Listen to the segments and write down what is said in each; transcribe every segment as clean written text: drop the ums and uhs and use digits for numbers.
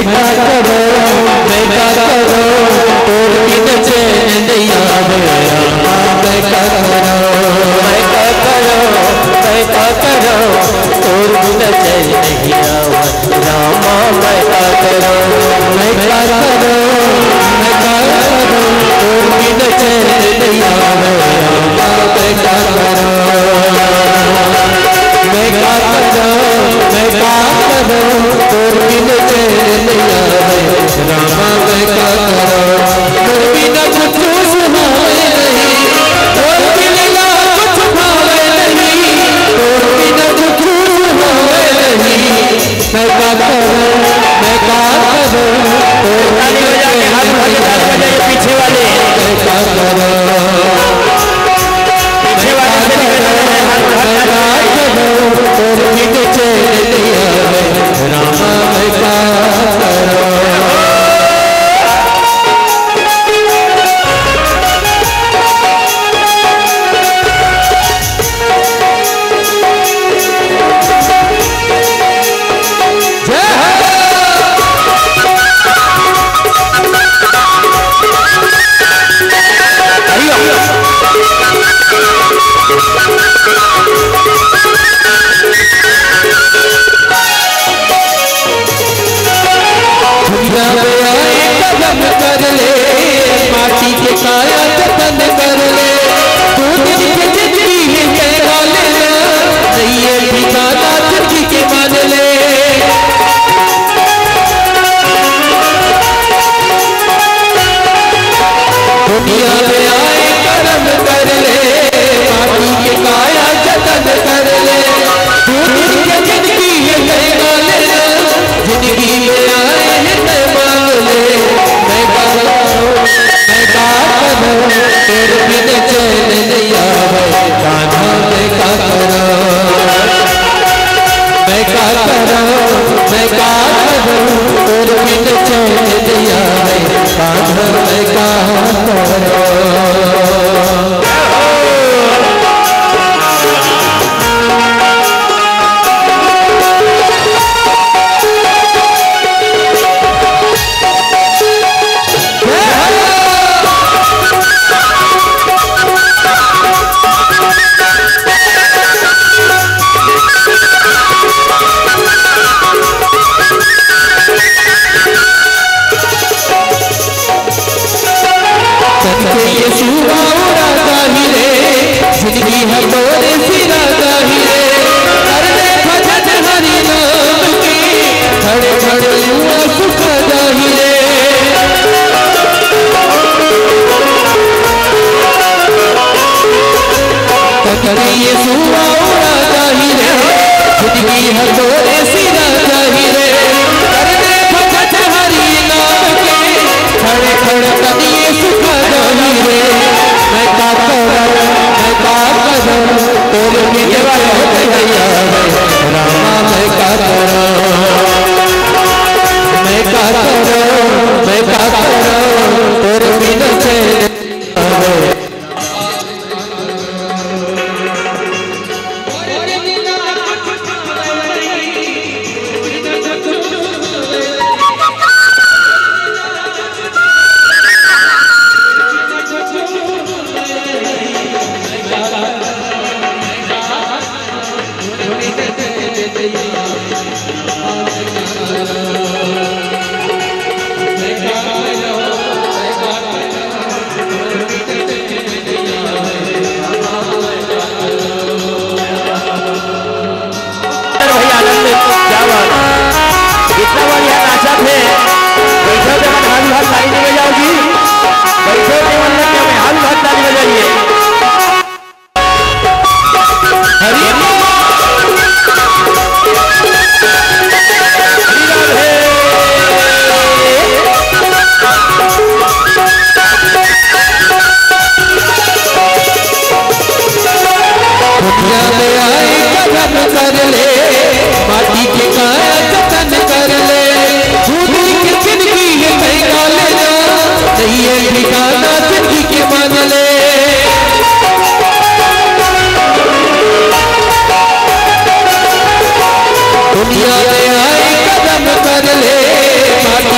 क्या करो मैं क्या करो और बिन चैन नहीं आवे रामा मैं क्या करो मैं क्या करो मैं क्या करो और बिन चैन नहीं आवे रामा मैं क्या करो मैं क्या करो मैं क्या करो और बिन चैन नहीं आवे रामा मैं क्या करो मैं क्या करो मैं क्या करो और बिन चैन नहीं आवे रामा मैं क्या करो बिना कुछ सुनावे नहीं और बिना कुछ भावे नहीं और बिना कुछ सुनावे नहीं मैं क्या करो मैं क्या करो और पीछे वाले मैं क्या करो पीछे वाले और बिन चैन नहीं आवे रामा मैं क्या करो कदम कर ले माटी के काया जतन कर ले तू जिंदगी में कह ले नहीं ये ठिकाना जिंदगी के मान ले दुनिया में आए कर्म कर ले माटी के काया जतन कर ले तू जिंदगी में कह ले जिंदगी में आए है मान ले मैं करो तेरे बिन चैन नहीं आवे कान्हा मैं क्या करो मैं क्या करो मैं क्या करो तेरे बिन चैन नहीं आवे कान्हा मैं क्या करो जिंदगी है तोरे सिरा गाहिरे करने भजन हरि नाम की खड़े खड़े हुआ सुख जाहिरे करिए सुआ उड़ा जाहिरे जिंदगी है तोरे सिरा गाहिरे करने भजन हरि नाम की खड़े खड़े करिए सुख जाहिरे मैं क्या करूं तेरे बिन चैन नहीं आवे रामा मैं क्या करूं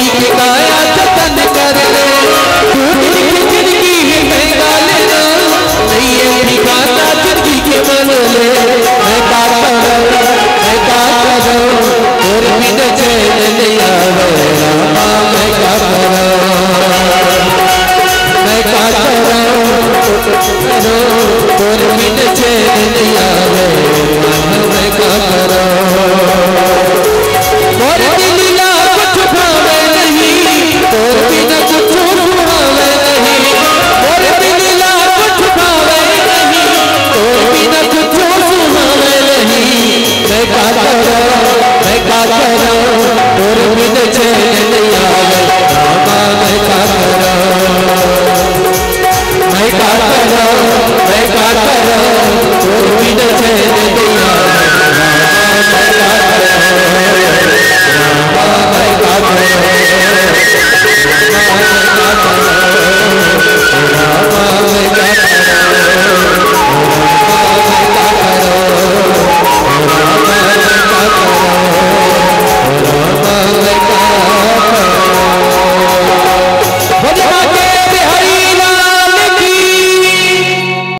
की काया जतन कर ले, जिंदगी में गाल ना नहीं है ठिकाना जिंदगी के मन ले। मैं का करो और बिन चैन नहीं आवे रामा, मैं का करो और बिन चैन नहीं आवे, मैं का करो।